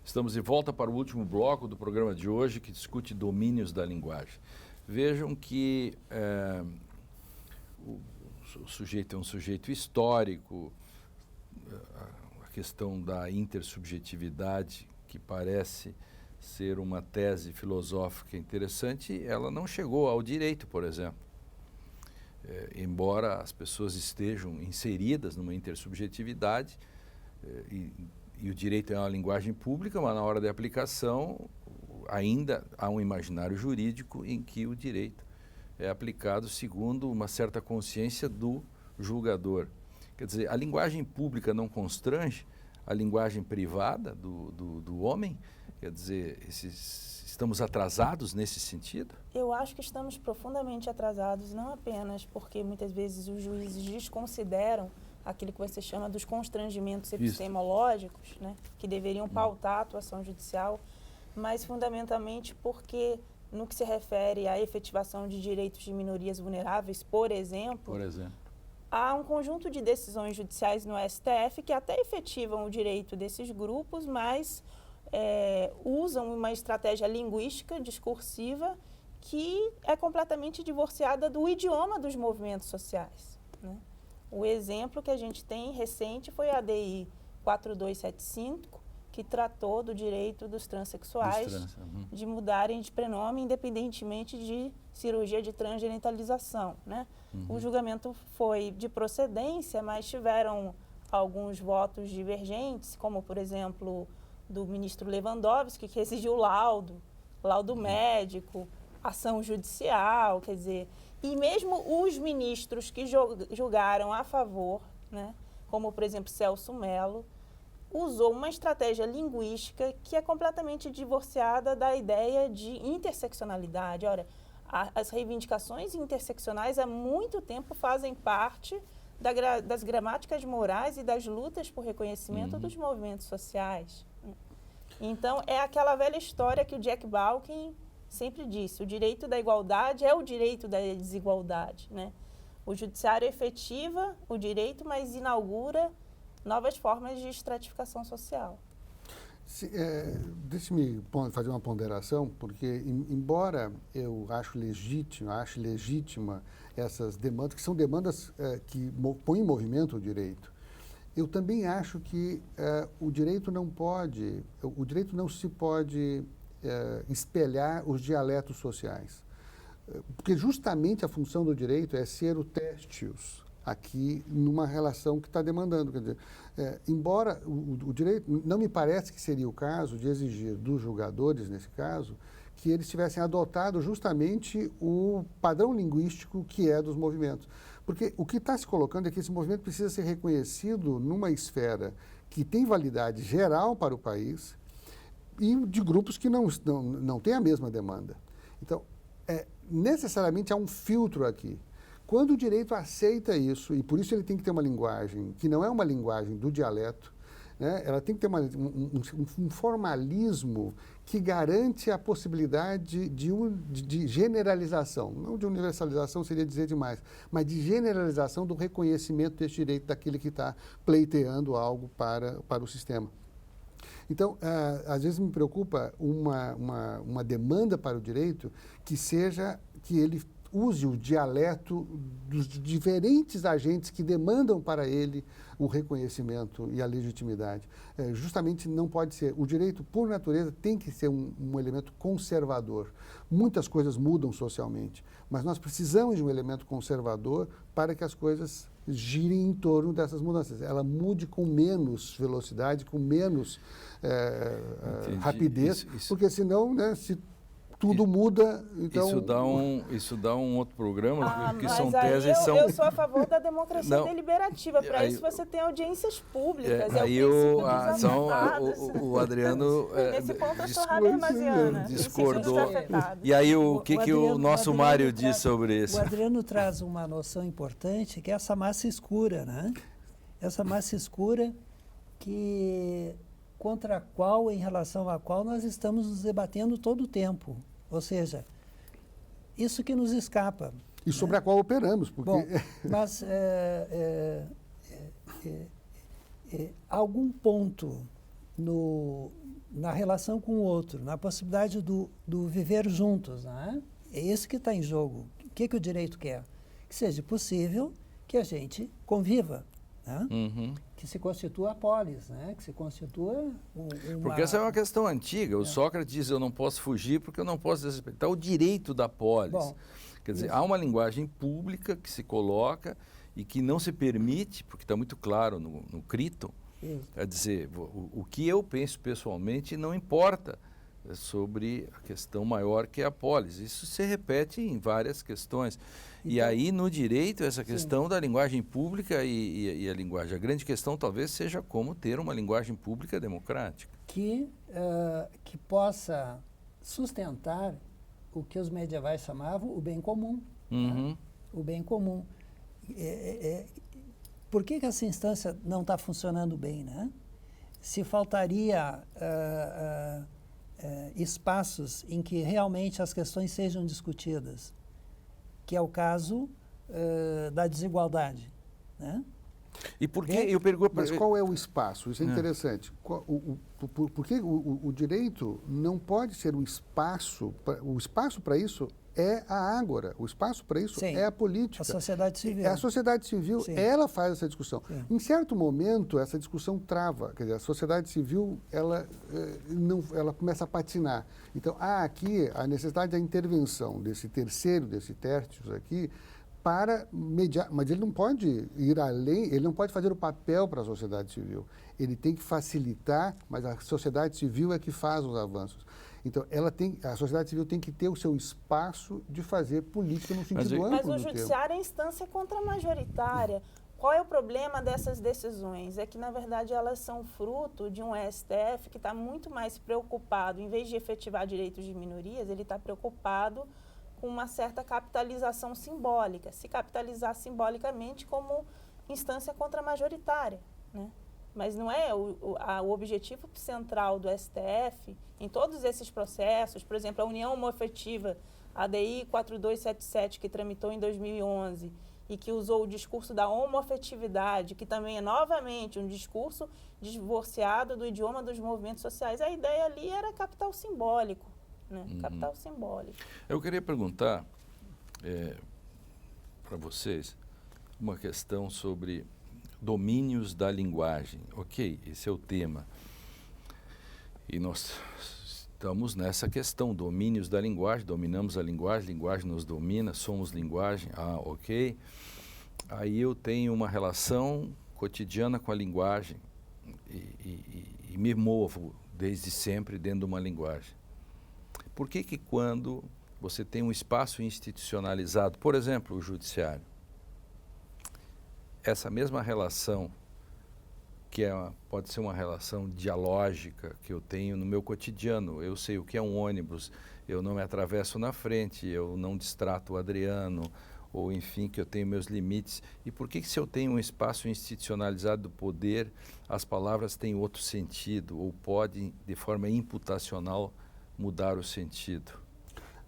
Estamos de volta para o último bloco do programa de hoje, que discute domínios da linguagem. Vejam que o sujeito é um sujeito histórico, a questão da intersubjetividade, que parece ser uma tese filosófica interessante, ela não chegou ao direito, por exemplo. Embora as pessoas estejam inseridas numa intersubjetividade, e o direito é uma linguagem pública, mas na hora da aplicação ainda há um imaginário jurídico em que o direito é aplicado segundo uma certa consciência do julgador. Quer dizer, a linguagem pública não constrange a linguagem privada do homem? Quer dizer, estamos atrasados nesse sentido? Eu acho que estamos profundamente atrasados, não apenas porque muitas vezes os juízes desconsideram aquilo que você chama dos constrangimentos epistemológicos, né, que deveriam pautar a atuação judicial, mas fundamentalmente porque, no que se refere à efetivação de direitos de minorias vulneráveis, por exemplo, há um conjunto de decisões judiciais no STF que até efetivam o direito desses grupos, mas usam uma estratégia linguística, discursiva, que é completamente divorciada do idioma dos movimentos sociais, né? O exemplo que a gente tem recente foi a ADI 4275, que tratou do direito dos transexuais de mudarem de prenome independentemente de cirurgia de transgenitalização, né? O julgamento foi de procedência, mas tiveram alguns votos divergentes, como, por exemplo, do ministro Lewandowski, que exigiu laudo médico, ação judicial, quer dizer, e mesmo os ministros que julgaram a favor, né, como, por exemplo, Celso Mello, usou uma estratégia linguística que é completamente divorciada da ideia de interseccionalidade. Ora, as reivindicações interseccionais há muito tempo fazem parte das gramáticas morais e das lutas por reconhecimento dos movimentos sociais. Então, é aquela velha história que o Jack Balkin sempre disse: o direito da igualdade é o direito da desigualdade, né? O judiciário efetiva o direito, mas inaugura novas formas de estratificação social. Deixe-me fazer uma ponderação, porque embora eu ache legítima essas demandas, que são demandas que põem em movimento o direito, eu também acho que o direito não se pode espelhar os dialetos sociais. Porque justamente a função do direito é ser o testius aqui numa relação que está demandando. Quer dizer, embora o direito, não me parece que seria o caso de exigir dos julgadores, nesse caso, que eles tivessem adotado justamente o padrão linguístico que é dos movimentos. Porque o que está se colocando é que esse movimento precisa ser reconhecido numa esfera que tem validade geral para o país e de grupos que não têm a mesma demanda. Então, necessariamente há um filtro aqui. Quando o direito aceita isso, e por isso ele tem que ter uma linguagem que não é uma linguagem do dialeto, né? Ela tem que ter um formalismo que garante a possibilidade de generalização. Não de universalização, seria dizer demais, mas de generalização do reconhecimento desse direito daquele que está pleiteando algo para o sistema. Então, às vezes me preocupa uma demanda para o direito que ele use o dialeto dos diferentes agentes que demandam para ele o reconhecimento e a legitimidade. Justamente não pode ser. O direito, por natureza, tem que ser um elemento conservador. Muitas coisas mudam socialmente, mas nós precisamos de um elemento conservador para que as coisas girem em torno dessas mudanças. Ela mude com menos velocidade, com menos rapidez, porque senão, né, se tudo muda, então... Isso dá um outro programa, porque mas são teses... Eu sou a favor da democracia deliberativa. Para isso você tem audiências públicas. O Adriano... Nesse ponto eu sou habermasiana. Discordou. E aí o que o nosso Mário diz sobre isso? O Adriano traz uma noção importante, que é essa massa escura, né? Essa massa escura em relação à qual nós estamos nos debatendo todo o tempo. Ou seja, isso que nos escapa. E sobre a qual operamos. Porque... Bom, mas algum ponto na relação com o outro, na possibilidade do viver juntos, né? É isso que está em jogo. O que o direito quer? Que seja possível que a gente conviva, né? Que se constitua a polis, né? Que se constitua Porque essa é uma questão antiga. O Sócrates diz, eu não posso fugir porque eu não posso desrespeitar o direito da polis. Bom, quer dizer, há uma linguagem pública que se coloca e que não se permite, porque está muito claro no Criton, quer dizer, o que eu penso pessoalmente não importa sobre a questão maior que é a polis. Isso se repete em várias questões. Então, e aí, no direito, essa questão da linguagem pública e a linguagem, a grande questão talvez seja como ter uma linguagem pública democrática. Que possa sustentar o que os medievais chamavam o bem comum. Né? O bem comum. Por que essa instância não está funcionando bem, né? Se faltaria espaços em que realmente as questões sejam discutidas, que é o caso da desigualdade, né? E por que eu pergunto? Mas qual é o espaço? Isso é interessante. Por que o direito não pode ser o espaço para isso é a ágora. O espaço para isso é a política. A sociedade civil. É a sociedade civil, ela faz essa discussão. Sim. Em certo momento, essa discussão trava. Quer dizer, a sociedade civil, ela começa a patinar. Então, há aqui a necessidade da intervenção desse tertius aqui, para mediar, mas ele não pode ir além, ele não pode fazer o papel para a sociedade civil. Ele tem que facilitar, mas a sociedade civil é que faz os avanços. Então, a sociedade civil tem que ter o seu espaço de fazer política no sentido amplo do termo. Mas o judiciário é a instância contramajoritária. Qual é o problema dessas decisões? É que, na verdade, elas são fruto de um STF que está muito mais preocupado, em vez de efetivar direitos de minorias, ele está preocupado com uma certa capitalização simbólica, se capitalizar simbolicamente como instância contramajoritária, né? Mas não é o objetivo central do STF em todos esses processos, por exemplo, a união homoafetiva, a ADI 4277, que tramitou em 2011 e que usou o discurso da homoafetividade, que também é novamente um discurso divorciado do idioma dos movimentos sociais. A ideia ali era capital simbólico, né? Capital simbólico. Eu queria perguntar para vocês uma questão sobre domínios da linguagem. Ok, esse é o tema. E nós estamos nessa questão, domínios da linguagem, dominamos a linguagem nos domina, somos linguagem, ok. Aí eu tenho uma relação cotidiana com a linguagem e me movo desde sempre dentro de uma linguagem. Por que quando você tem um espaço institucionalizado, por exemplo, o judiciário, essa mesma relação, que pode ser uma relação dialógica que eu tenho no meu cotidiano, eu sei o que é um ônibus, eu não me atravesso na frente, eu não distrato o Adriano, ou enfim, que eu tenho meus limites. E por que se eu tenho um espaço institucionalizado do poder, as palavras têm outro sentido, ou podem, de forma imputacional, mudar o sentido?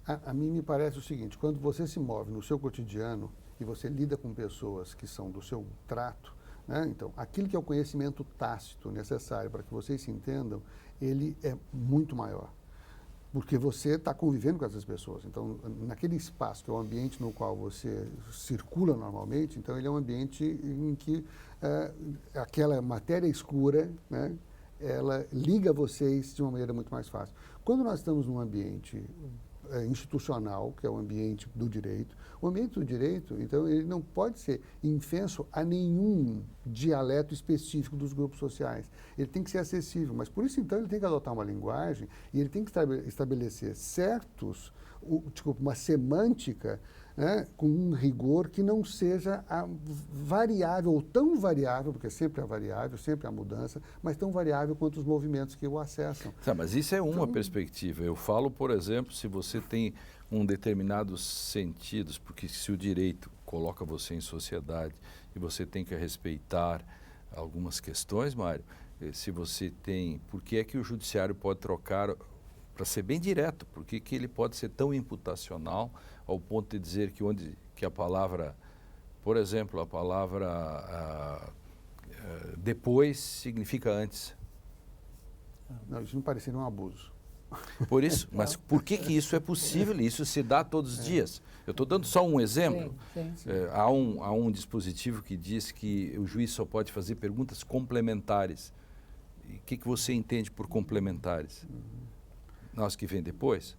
A mim me parece o seguinte, quando você se move no seu cotidiano e você lida com pessoas que são do seu trato, né? Então, aquilo que é o conhecimento tácito necessário para que vocês se entendam, ele é muito maior. Porque você está convivendo com essas pessoas. Então, naquele espaço, que é o ambiente no qual você circula normalmente, então ele é um ambiente em que aquela matéria escura, né, ela liga vocês de uma maneira muito mais fácil. Quando nós estamos num ambiente institucional, que é o ambiente do direito, o ambiente do direito, então, ele não pode ser infenso a nenhum dialeto específico dos grupos sociais. Ele tem que ser acessível, mas por isso, então, ele tem que adotar uma linguagem e ele tem que estabelecer uma semântica, né, com um rigor que não seja variável, ou tão variável, porque sempre é variável, sempre há mudança, mas tão variável quanto os movimentos que o acessam. Mas isso é uma perspectiva. Eu falo, por exemplo, se você tem determinados sentidos, porque se o direito coloca você em sociedade e você tem que respeitar algumas questões, Mário, se você tem... Por que é que o judiciário pode trocar, para ser bem direto, por que ele pode ser tão imputacional ao ponto de dizer que a palavra, por exemplo, a palavra depois significa antes? Não, isso não pareceria um abuso. Por isso, mas por que isso é possível? Isso se dá todos os dias. Eu estou dando só um exemplo. Sim. Há um dispositivo que diz que o juiz só pode fazer perguntas complementares. E o que você entende por complementares? Nós que vem depois?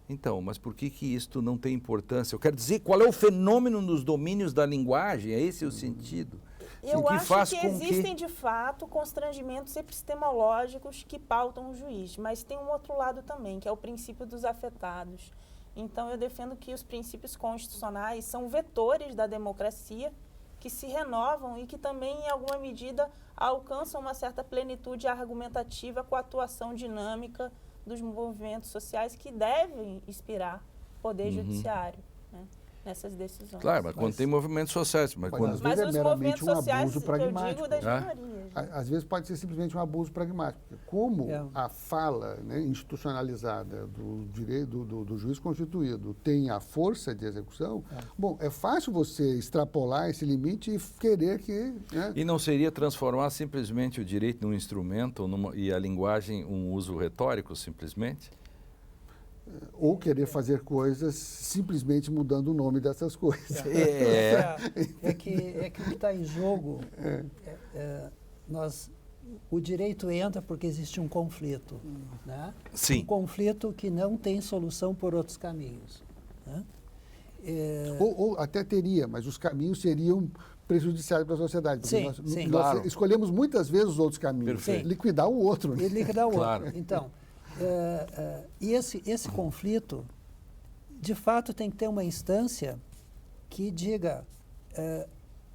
Então, mas por que isto não tem importância? Eu quero dizer, qual é o fenômeno nos domínios da linguagem? É esse o sentido? Eu acho que existem, de fato, constrangimentos epistemológicos que pautam o juiz, mas tem um outro lado também, que é o princípio dos afetados. Então, eu defendo que os princípios constitucionais são vetores da democracia que se renovam e que também, em alguma medida, alcançam uma certa plenitude argumentativa com a atuação dinâmica dos movimentos sociais que devem inspirar o poder judiciário, né, nessas decisões. Claro, mas quando tem movimentos sociais. Mas às vezes é meramente um abuso pragmático. Eu digo das minorias. Às vezes pode ser simplesmente um abuso pragmático. Como a fala, né, institucionalizada do direito do juiz constituído tem a força de execução, bom, é fácil você extrapolar esse limite e querer que... Né? E não seria transformar simplesmente o direito num instrumento e a linguagem um uso retórico, simplesmente? Ou querer fazer coisas simplesmente mudando o nome dessas coisas. É que o que está em jogo, o direito entra porque existe um conflito, né? Sim. Um conflito que não tem solução por outros caminhos, né? Ou até teria, mas os caminhos seriam prejudiciais para a sociedade. Porque Sim, nós escolhemos muitas vezes os outros caminhos. Perfeito. Liquidar o outro. E liquidar o outro. Claro. Então, e esse conflito, de fato, tem que ter uma instância que diga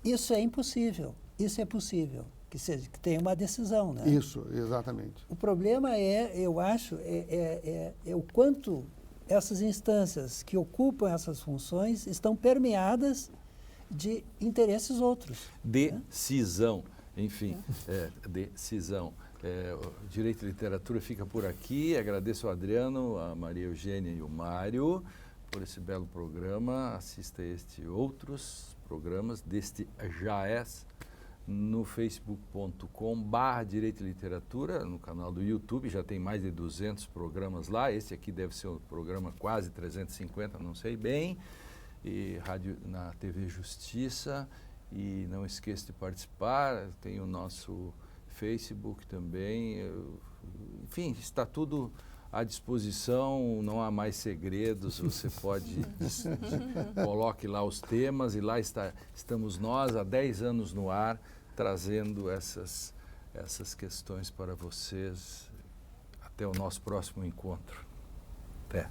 isso é impossível, isso é possível, que tenha uma decisão, né? Isso, exatamente. O problema eu acho, o quanto essas instâncias que ocupam essas funções estão permeadas de interesses outros. Decisão, enfim, decisão. O Direito e Literatura fica por aqui. Agradeço ao Adriano, a Maria Eugênia e o Mário por esse belo programa. Assista a outros programas deste JAES no facebook.com/Direito e Literatura, no canal do YouTube. Já tem mais de 200 programas lá. Esse aqui deve ser um programa quase 350, não sei bem. E rádio na TV Justiça. E não esqueça de participar. Tem o nosso Facebook também, enfim, está tudo à disposição, não há mais segredos, você pode, coloque lá os temas e lá estamos nós há 10 anos no ar, trazendo essas questões para vocês. Até o nosso próximo encontro. Até.